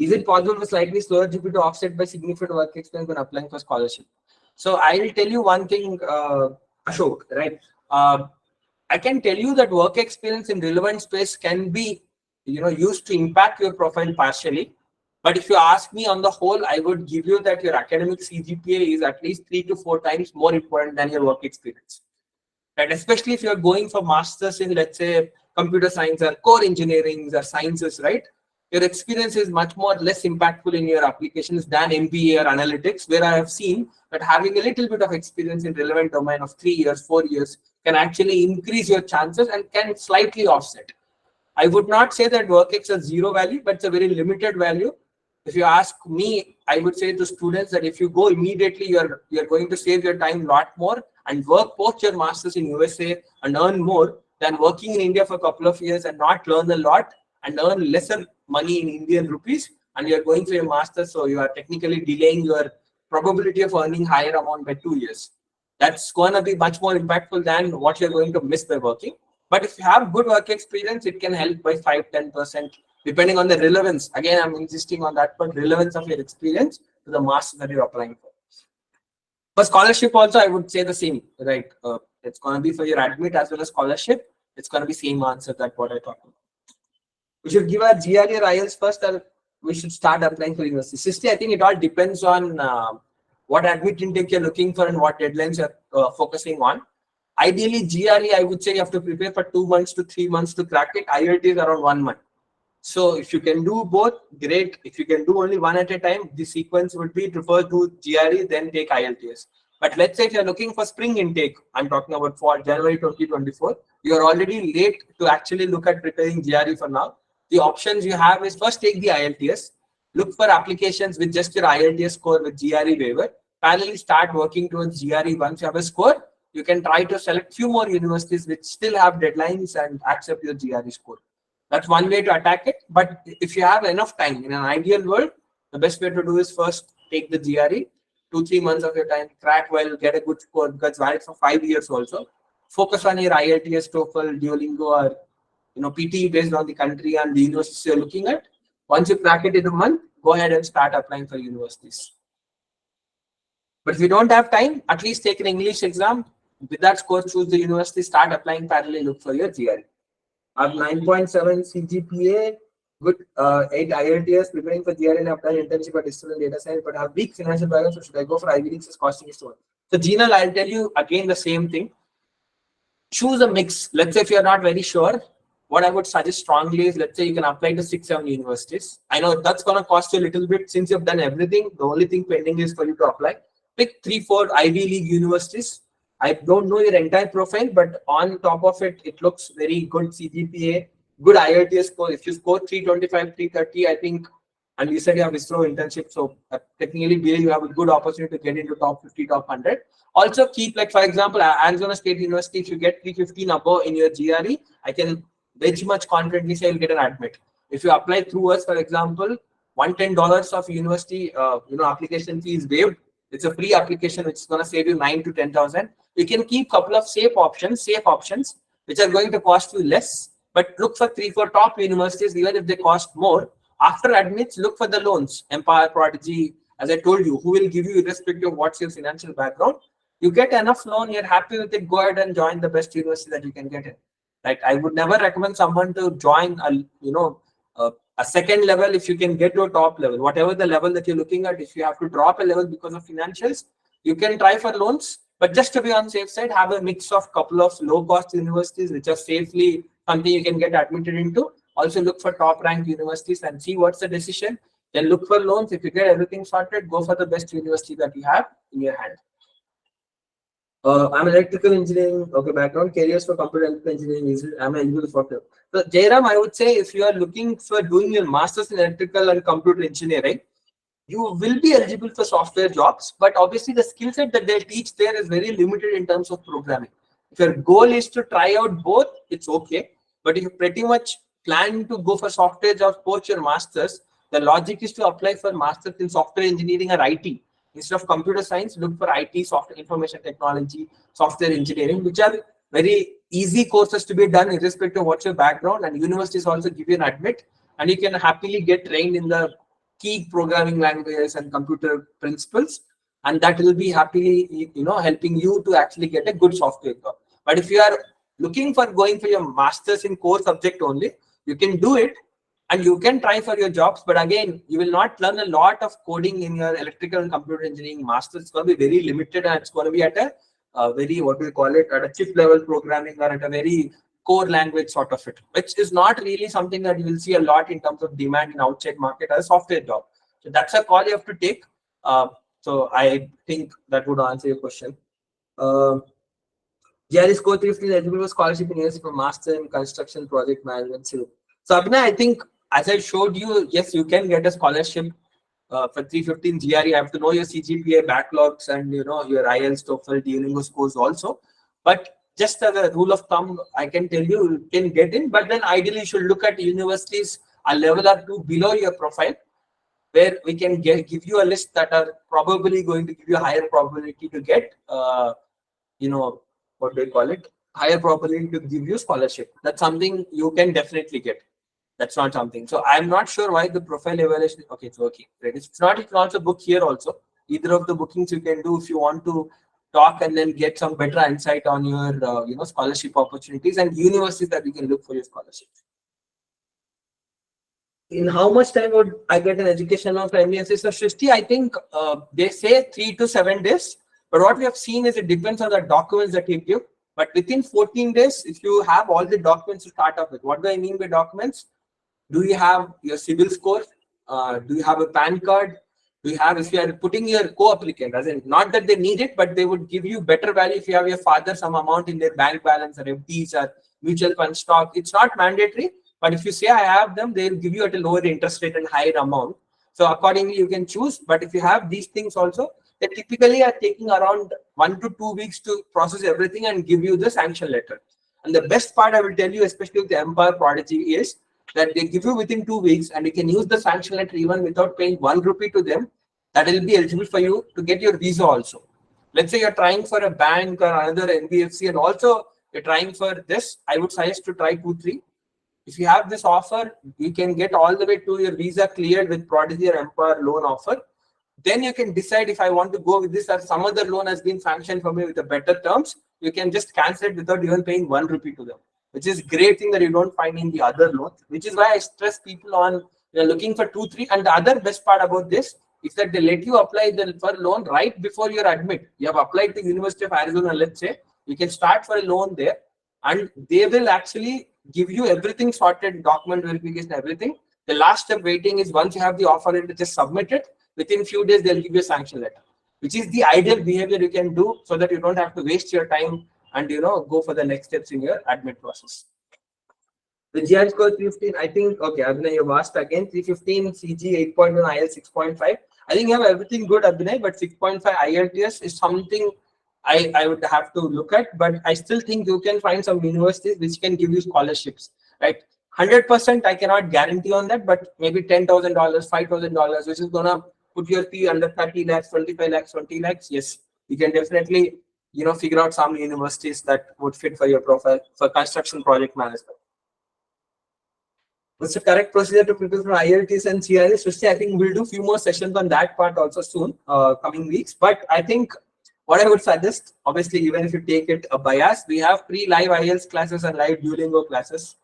Is it possible for slightly slower GP to offset by significant work experience when applying for scholarship? So I will tell you one thing, Ashok, right? I can tell you that work experience in relevant space can be used to impact your profile partially. But if you ask me on the whole, I would give you that your academic CGPA is at least 3 to 4 times more important than your work experience. Right? Especially if you're going for masters in, let's say, computer science or core engineering or sciences, right? Your experience is much more less impactful in your applications than MBA or analytics, where I have seen that having a little bit of experience in relevant domain of 3 years, 4 years can actually increase your chances and can slightly offset. I would not say that WorkX has zero value, but it's a very limited value. If you ask me, I would say to students that if you go immediately, you're going to save your time a lot more and work post your masters in USA and earn more than working in India for a couple of years and not learn a lot and earn lesser money in Indian rupees, and you're going for your master's, so you are technically delaying your probability of earning higher amount by 2 years. That's going to be much more impactful than what you're going to miss by working. But if you have good work experience, it can help by 5-10%, depending on the relevance. Again, I'm insisting on that, but relevance of your experience to the master that you're applying for. For scholarship also, I would say the same, right? It's going to be for your admit as well as scholarship. It's going to be same answer that what I talked about. We should give our GRE or IELTS first, or we should start applying for university. Sister, I think it all depends on what admit intake you're looking for and what deadlines you're focusing on. Ideally, GRE, I would say you have to prepare for 2 months to 3 months to crack it. IELTS is around 1 month. So if you can do both, great. If you can do only one at a time, the sequence would be prefer to GRE, then take IELTS. But let's say if you're looking for spring intake, I'm talking about for January 2024, you're already late to actually look at preparing GRE for now. The options you have is first take the IELTS, look for applications with just your IELTS score with GRE waiver, parallelly start working towards GRE. Once you have a score, you can try to select few more universities which still have deadlines and accept your GRE score. That's one way to attack it. But if you have enough time in an ideal world, the best way to do is first take the GRE, 2-3 months of your time, crack well, get a good score because it's valid for 5 years also. Focus on your IELTS, TOEFL, Duolingo, or PTE based on the country and the universities you're looking at. Once you crack it in a month, go ahead and start applying for universities. But if you don't have time, at least take an English exam. With that score, choose the university, start applying parallelly, look for your GRE. I have 9.7 CGPA, good 8 IELTS, preparing for GRE and I've done internship at Digital and Data Science, but I have weak financial background, so should I go for Ivy Leagues? Costing is too much. So Gina, I'll tell you again the same thing. Choose a mix. Let's say if you're not very sure, what I would suggest strongly is, let's say you can apply to 6-7 universities. I know that's going to cost you a little bit since you've done everything. The only thing pending is for you to apply. Pick 3-4 Ivy League universities. I don't know your entire profile, but on top of it, it looks very good CGPA, good IELTS score. If you score 325, 330, I think, and you said you have ISRO internship, so technically you have a good opportunity to get into top 50, top 100. Also keep, like, for example, Arizona State University, if you get 315 above in your GRE, I can very much confidently say you'll get an admit. If you apply through us, for example, $110 of university application fee is waived. It's a free application which is going to save you 9 to 10,000. You can keep a couple of safe options which are going to cost you less, but look for 3-4 top universities, even if they cost more. After admits, look for the loans. Empire, Prodigy, as I told you, who will give you irrespective of what's your financial background. You get enough loan, you're happy with it, go ahead and join the best university that you can get in. Right? I would never recommend someone to join a second level if you can get to a top level. Whatever the level that you're looking at, if you have to drop a level because of financials, you can try for loans. But just to be on safe side, have a mix of couple of low-cost universities which are safely something you can get admitted into. Also look for top-ranked universities and see what's the decision. Then look for loans. If you get everything sorted, go for the best university that you have in your hand. I'm electrical engineering, okay, background, careers for computer electrical engineering, I'm eligible for it. So Jairam, I would say if you are looking for doing your master's in electrical and computer engineering, you will be eligible for software jobs, but obviously the skill set that they teach there is very limited in terms of programming. If your goal is to try out both, it's okay. But if you pretty much plan to go for software jobs post your master's, the logic is to apply for master's in software engineering or IT. Instead of computer science, look for IT, software information technology, software engineering, which are very easy courses to be done irrespective of what's your background. And universities also give you an admit, and you can happily get trained in the key programming languages and computer principles, and that will be happily helping you to actually get a good software job. But if you are looking for going for your master's in core subject only, you can do it and you can try for your jobs, but again, you will not learn a lot of coding in your electrical and computer engineering master. It's going to be very limited, and it's going to be at a very, what do we call it, at a chip level programming or at a very core language sort of it, which is not really something that you will see a lot in terms of demand in outside market as a software job. So that's a call you have to take. So I think that would answer your question. GRE score 350 is eligible for scholarship in university for master in construction project management. So Abhinay, I think as I showed you, yes, you can get a scholarship for 315 GRE. You have to know your CGPA backlogs and your IELTS, TOEFL, Duolingo scores also. But just as a rule of thumb, I can tell you can get in. But then ideally, you should look at universities a level or two below your profile, where we can give you a list that are probably going to give you a higher probability to get, what do you call it? Higher probability to give you scholarship. That's something you can definitely get. That's not something. So I'm not sure why the profile evaluation. Okay, it's working. Right? It's not. You can also book here also. Either of the bookings you can do if you want to talk and then get some better insight on your scholarship opportunities and universities that you can look for your scholarship. In how much time would I get an education loan for MBA? So Shrishti, I think they say 3 to 7 days. But what we have seen is it depends on the documents that you give. But within 14 days, if you have all the documents to start off with, what do I mean by documents? Do you have your CIBIL score? Do you have a PAN card? Do you have, if you are putting your co-applicant, as in not that they need it, but they would give you better value if you have your father some amount in their bank balance or FDs or mutual fund stock. It's not mandatory, but if you say I have them, they'll give you at a lower interest rate and higher amount. So accordingly, you can choose. But if you have these things also, they typically are taking around 1 to 2 weeks to process everything and give you the sanction letter. And the best part I will tell you, especially with the Empire Prodigy, is that they give you within 2 weeks and you can use the sanction letter even without paying 1 rupee to them. That will be eligible for you to get your visa also. Let's say you're trying for a bank or another NBFC and also you're trying for this, I would suggest to try 2-3. If you have this offer, you can get all the way to your visa cleared with Prodigy or Empire loan offer. Then you can decide if I want to go with this or some other loan has been sanctioned for me with the better terms. You can just cancel it without even paying 1 rupee to them. which is great thing that you don't find in the other loans, which is why I stress people on looking for 2-3. And the other best part about this is that they let you apply for loan right before your admit. You have applied to University of Arizona, let's say, you can start for a loan there, and they will actually give you everything sorted, document verification, everything. The last step waiting is once you have the offer letter, just submit it. Within few days, they'll give you a sanction letter, which is the ideal behavior you can do so that you don't have to waste your time and go for the next steps in your admit process. The GR score 315, I think, okay, Abhinay, you've asked again, 315, CG 8.1, IELTS 6.5. I think you have everything good, Abhinay, but 6.5 IELTS is something I would have to look at, but I still think you can find some universities which can give you scholarships, right? 100% I cannot guarantee on that, but maybe $10,000, $5,000, which is gonna put your fee under 30 lakhs, 25 lakhs, 20 lakhs. Yes, you can definitely, figure out some universities that would fit for your profile for construction project management. What's the correct procedure to prepare for IELTS and CRE? So I think we'll do a few more sessions on that part also soon, coming weeks. But I think what I would suggest, obviously, even if you take it a bias, we have free live IELTS classes and live Duolingo classes.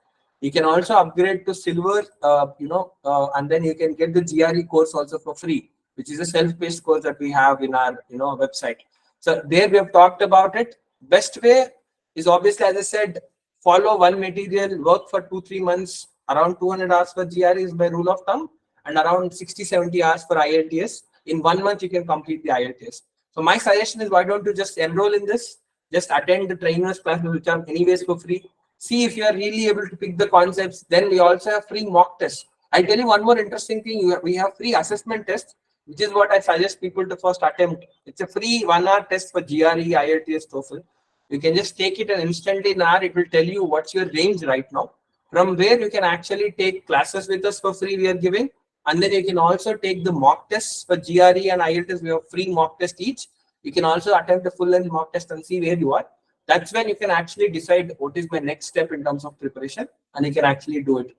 You can also upgrade to silver, and then you can get the GRE course also for free, which is a self-paced course that we have in our, website. So there we have talked about it. Best way is obviously, as I said, follow one material, work for 2-3 months, around 200 hours for GRE is my rule of thumb, and around 60-70 hours for IELTS. In 1 month, you can complete the IELTS. So my suggestion is, why don't you just enroll in this, just attend the trainers classes, which are anyways for free. See if you are really able to pick the concepts. Then we also have free mock tests. I tell you one more interesting thing. We have free assessment tests, which is what I suggest people to first attempt. It's a free 1-hour test for GRE, IELTS, TOEFL. You can just take it and instantly in an hour, it will tell you what's your range right now. From where you can actually take classes with us for free, we are giving. And then you can also take the mock tests for GRE and IELTS. We have free mock test each. You can also attempt a full-length mock test and see where you are. That's when you can actually decide what is my next step in terms of preparation, and you can actually do it.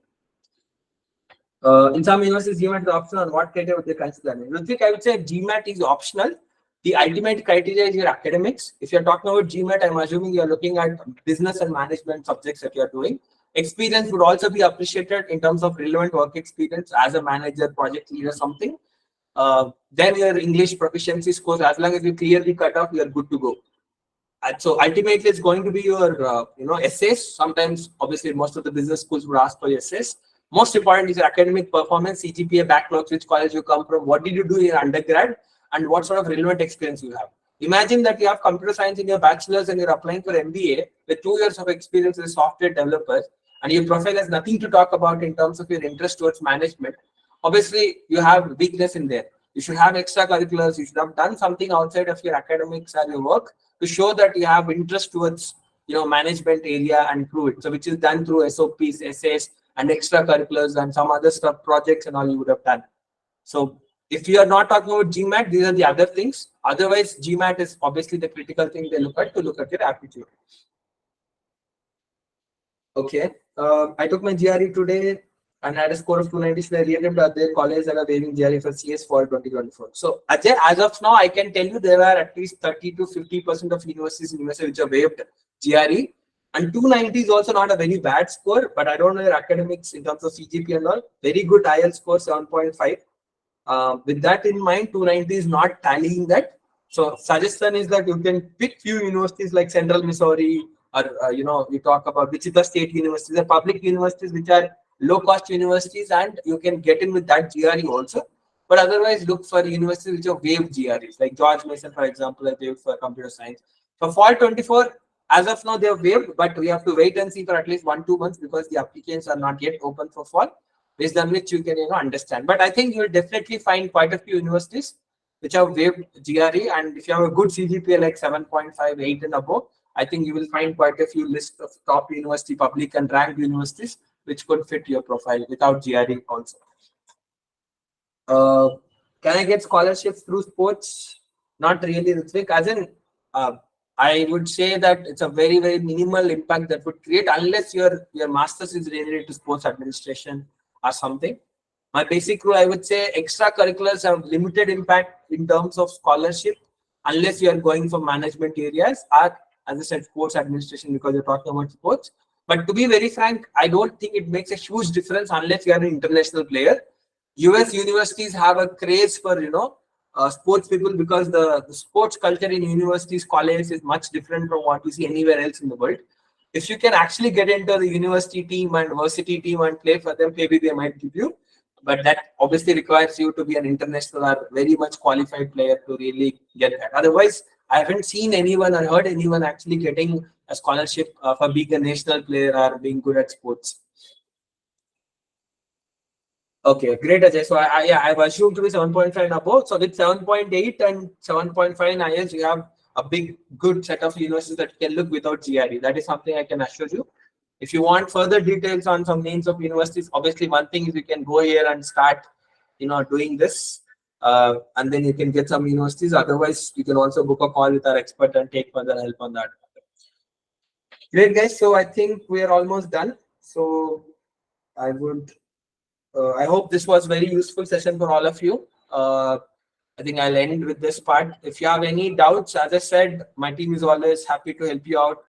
In some universities, GMAT is optional. On what criteria would they consider? Ritvik, I would say GMAT is optional. The ultimate criteria is your academics. If you're talking about GMAT, I'm assuming you're looking at business and management subjects that you're doing. Experience would also be appreciated in terms of relevant work experience as a manager, project leader, something. Then your English proficiency scores, as long as you clear the cutoff, you're good to go. And so ultimately, it's going to be your, essays. Sometimes, obviously, most of the business schools would ask for your essays. Most important is your academic performance, CGPA, backlogs, which college you come from, what did you do in your undergrad, and what sort of relevant experience you have. Imagine that you have computer science in your bachelor's and you're applying for MBA with 2 years of experience as a software developer, and your profile has nothing to talk about in terms of your interest towards management. Obviously, you have weakness in there. You should have extracurriculars. You should have done something outside of your academics and your work to show that you have interest towards, management area and prove it. So, which is done through SOPs, essays, and extracurriculars and some other stuff, projects and all you would have done. So, if you are not talking about GMAT, these are the other things. Otherwise, GMAT is obviously the critical thing they look at to look at your aptitude. Okay. I took my GRE today and had a score of 290. So I reattempted at their college that are waiving GRE for CS for 2024. So Ajay, as of now, I can tell you there are at least 30 to 50% of universities in USA which have waived GRE. And 290 is also not a very bad score, but I don't know your academics in terms of CGP and all. Very good IELTS score, 7.5. With that in mind, 290 is not tallying that. So suggestion is that you can pick few universities like Central Missouri, or you talk about Wichita State Universities, the public universities which are low-cost universities, and you can get in with that GRE also. But otherwise, look for universities which have waived GREs, like George Mason, for example, has waived for computer science. For fall 24, as of now, they have waived, but we have to wait and see for at least 1-2 months because the applications are not yet open for fall, based on which you can understand. But I think you will definitely find quite a few universities which have waived GRE, and if you have a good CGPA like 7.5, 8 and above, I think you will find quite a few lists of top university, public and ranked universities which could fit your profile without GRE also. Can I get scholarships through sports? Not really, Ritvik. As in, I would say that it's a very, very minimal impact that would create unless your master's is related to sports administration or something. My basic rule, I would say extracurriculars have limited impact in terms of scholarship unless you are going for management areas or, as I said, sports administration because you're talking about sports. But to be very frank, I don't think it makes a huge difference unless you are an international player. US universities have a craze for, sports people, because the sports culture in universities, colleges is much different from what you see anywhere else in the world. If you can actually get into the university team and varsity team and play for them, maybe they might give you. But that obviously requires you to be an international or very much qualified player to really get that. Otherwise, I haven't seen anyone or heard anyone actually getting a scholarship for being a national player or being good at sports. Okay, great, Ajay. So I've assumed to be 7.5 and above. So with 7.8 and 7.5 in IELTS, you have a big, good set of universities that you can look without GRE. That is something I can assure you. If you want further details on some names of universities, obviously one thing is you can go here and start, doing this, and then you can get some universities. Otherwise, you can also book a call with our expert and take further help on that. Great, guys. So I think we are almost done. So I would. I hope this was very useful session for all of you. I think I'll end with this part. If you have any doubts, as I said, my team is always happy to help you out.